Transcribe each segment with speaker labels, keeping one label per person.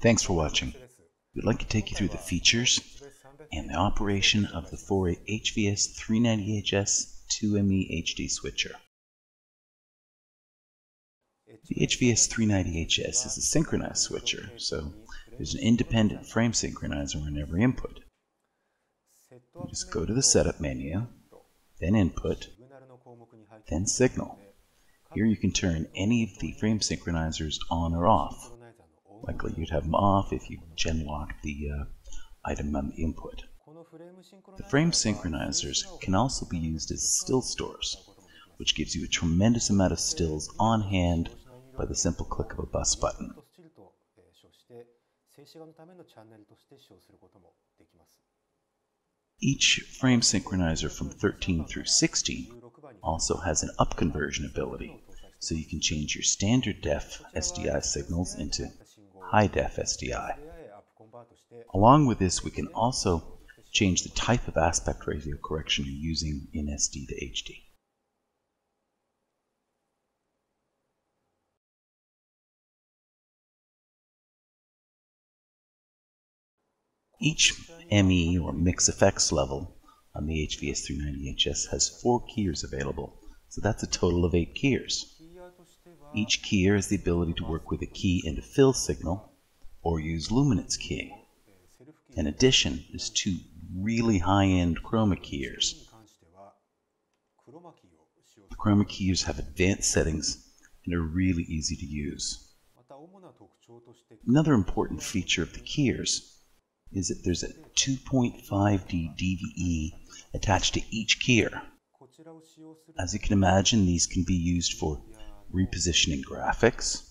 Speaker 1: Thanks for watching. We'd like to take you through the features and the operation of the Foray HVS-390HS 2ME HD switcher. The HVS-390HS is a synchronized switcher, so there's an independent frame synchronizer in every input. You just go to the Setup menu, then Input, then Signal. Here you can turn any of the frame synchronizers on or off. Likely you'd have them off if you gen-locked the item on the input. The frame synchronizers can also be used as still stores, which gives you a tremendous amount of stills on hand by the simple click of a bus button. Each frame synchronizer from 13 through 16 also has an up conversion ability, so you can change your standard def SDI signals into high def SDI. Along with this, we can also change the type of aspect ratio correction you're using in SD to HD. Each ME or mix effects level on the HVS-390HS has 4 keyers available, so that's a total of 8 keyers. Each keyer has the ability to work with a key and a fill signal, or use luminance keying. In addition, there's 2 really high-end chroma keyers. The chroma keyers have advanced settings and are really easy to use. Another important feature of the keyers is that there's a 2.5D DVE attached to each keyer. As you can imagine, these can be used for repositioning graphics,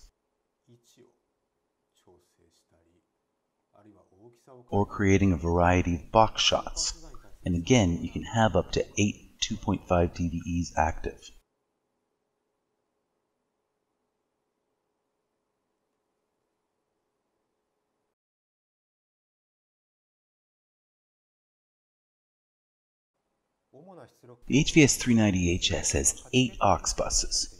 Speaker 1: or creating a variety of box shots. And again, you can have up to 8 2.5 DVEs active. The HVS-390HS has 8 aux buses.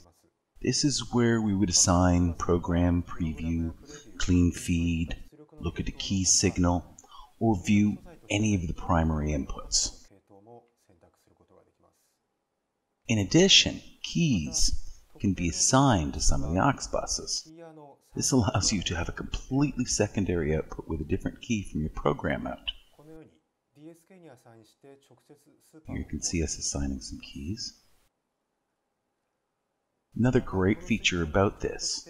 Speaker 1: This is where we would assign program, preview, clean feed, look at a key signal, or view any of the primary inputs. In addition, keys can be assigned to some of the aux buses. This allows you to have a completely secondary output with a different key from your program out. Here you can see us assigning some keys. Another great feature about this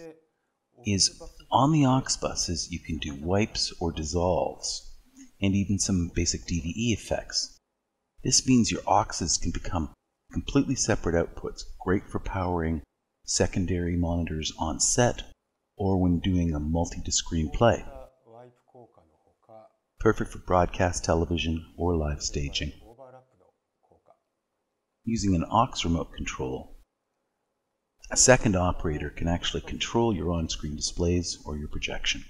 Speaker 1: is on the aux buses you can do wipes or dissolves, and even some basic DVE effects. This means your auxes can become completely separate outputs, great for powering secondary monitors on set or when doing a multi-screen play. Perfect for broadcast television or live staging. Using an aux remote control, a second operator can actually control your on-screen displays or your projection.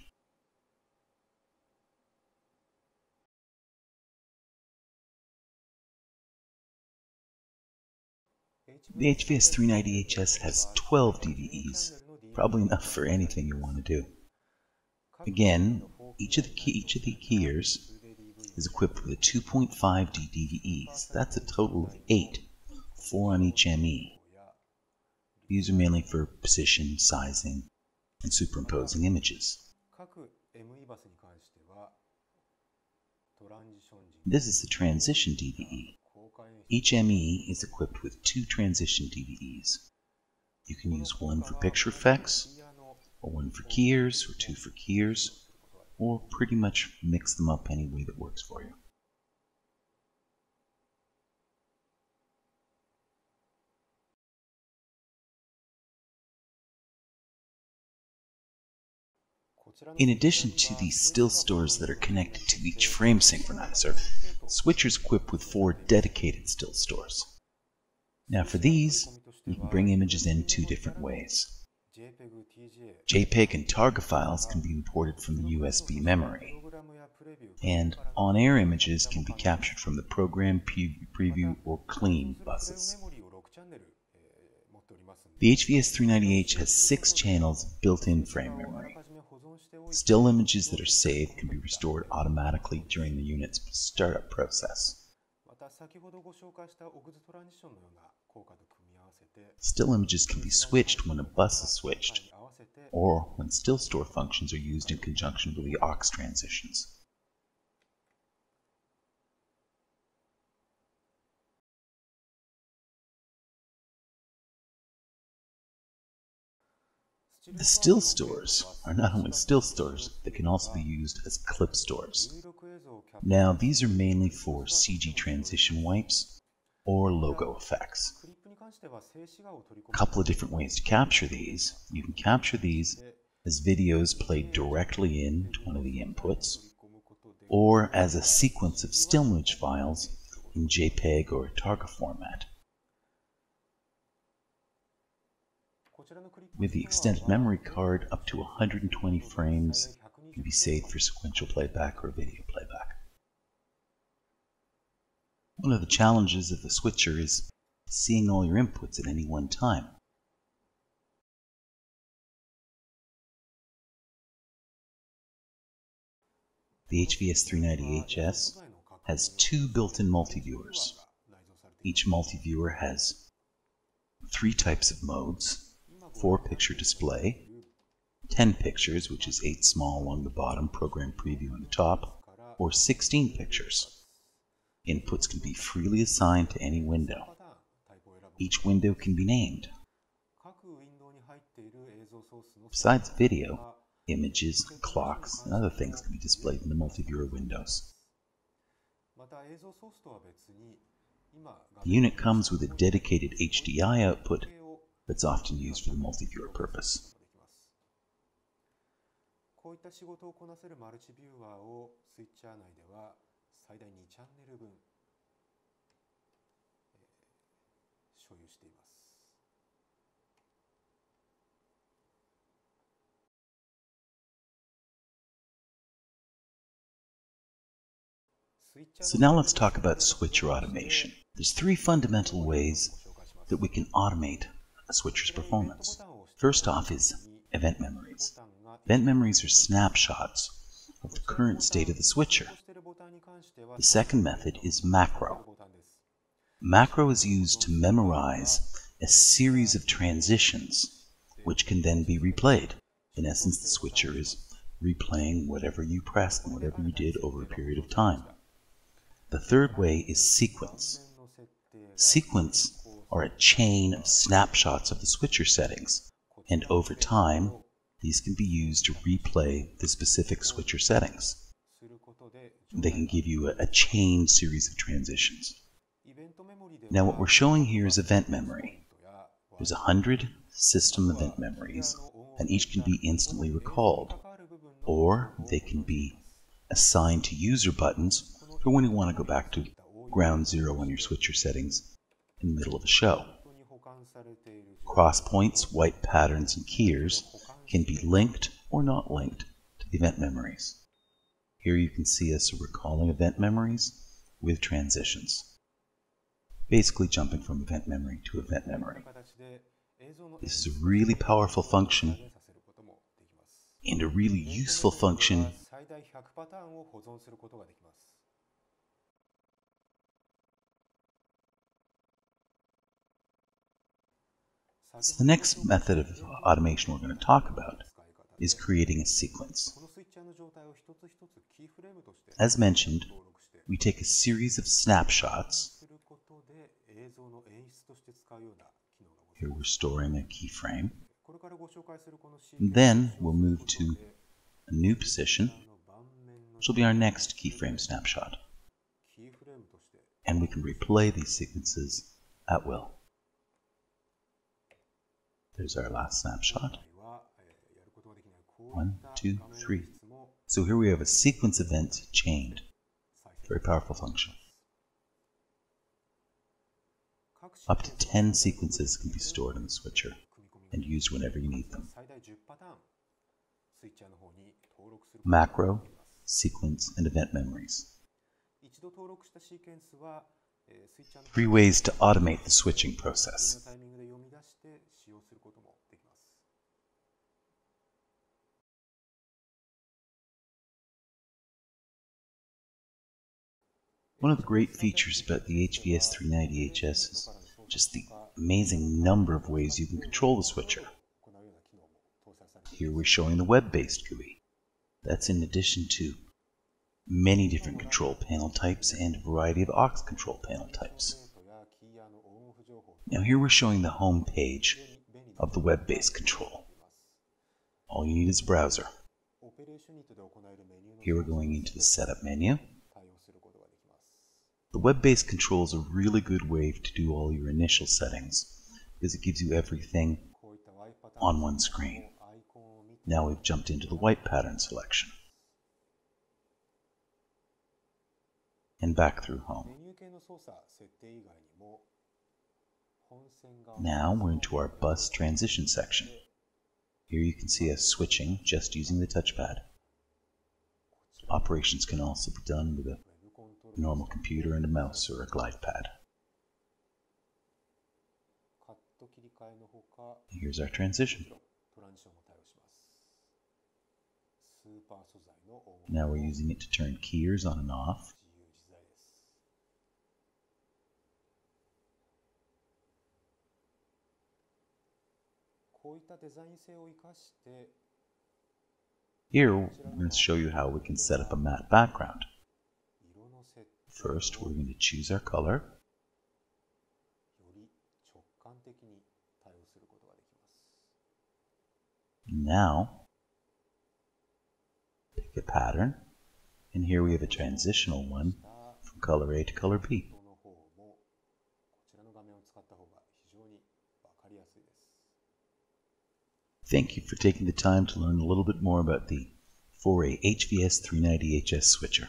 Speaker 1: The HVS-390HS has 12 DVEs, probably enough for anything you want to do. Again, each of the keyers is equipped with a 2.5D DVEs. That's a total of 8, 4 on each ME. These are mainly for position, sizing, and superimposing images. This is the transition DVE. Each ME is equipped with 2 transition DVEs. You can use one for picture effects, or one for keyers, or 2 for keyers, or pretty much mix them up any way that works for you. In addition to the still stores that are connected to each frame synchronizer, switchers equipped with 4 dedicated still stores. Now for these, you can bring images in 2 different ways. JPEG and Targa files can be imported from the USB memory, and on-air images can be captured from the program, preview, or clean buses. The HVS-390H has 6 channels of built-in frame memory. Still images that are saved can be restored automatically during the unit's startup process. Still images can be switched when a bus is switched, or when still store functions are used in conjunction with the aux transitions. The still stores are not only still stores, they can also be used as clip stores. Now, these are mainly for CG transition wipes or logo effects. A couple of different ways to capture these. You can capture these as videos played directly into one of the inputs, or as a sequence of still image files in JPEG or Targa format. With the extended memory card, up to 120 frames can be saved for sequential playback or video playback. One of the challenges of the switcher is seeing all your inputs at any one time. The HVS-390HS has two built-in multi-viewers. Each multi-viewer has 3 types of modes: 4-picture display, 10 pictures, which is 8 small along the bottom, program preview on the top, or 16 pictures. Inputs can be freely assigned to any window. Each window can be named. Besides video, images, clocks, and other things can be displayed in the multi-viewer windows. The unit comes with a dedicated HDI output that's often used for the multi-viewer purpose. So now let's talk about switcher automation. There's 3 fundamental ways that we can automate a switcher's performance. First off is event memories. Event memories are snapshots of the current state of the switcher. The second method is macro. Macro is used to memorize a series of transitions which can then be replayed. In essence, the switcher is replaying whatever you pressed and whatever you did over a period of time. The third way is sequence. Sequence are a chain of snapshots of the switcher settings, and over time, these can be used to replay the specific switcher settings. They can give you a chain series of transitions. Now what we're showing here is event memory. There's 100 system event memories, and each can be instantly recalled, or they can be assigned to user buttons for when you want to go back to ground zero on your switcher settings in the middle of a show. Cross points, white patterns, and keyers can be linked or not linked to the event memories. Here you can see us recalling event memories with transitions, basically jumping from event memory to event memory. This is a really powerful function and a really useful function. So the next method of automation we're going to talk about is creating a sequence. As mentioned, we take a series of snapshots. Here we're storing a keyframe. And then we'll move to a new position, which will be our next keyframe snapshot. And we can replay these sequences at will. There's our last snapshot. 1, 2, 3. So here we have a sequence event chained. Very powerful function. Up to 10 sequences can be stored in the switcher and used whenever you need them. Macro, sequence, and event memories. 3 ways to automate the switching process. One of the great features about the HVS-390HS is just the amazing number of ways you can control the switcher. Here we're showing the web-based GUI. That's in addition to many different control panel types and a variety of aux control panel types. Now here we're showing the home page of the web-based control. All you need is a browser. Here we're going into the setup menu. The web-based control is a really good way to do all your initial settings because it gives you everything on one screen. Now we've jumped into the white pattern selection and back through home. Now we're into our bus transition section. Here you can see us switching just using the touchpad. Operations can also be done with a normal computer and a mouse or a glide pad. Here's our transition. Now we're using it to turn keyers on and off. Here we're going to show you how we can set up a matte background. First, we're going to choose our color. Now, pick a pattern, and here we have a transitional one from color A to color B. Thank you for taking the time to learn a little bit more about the 4A HVS-390HS switcher.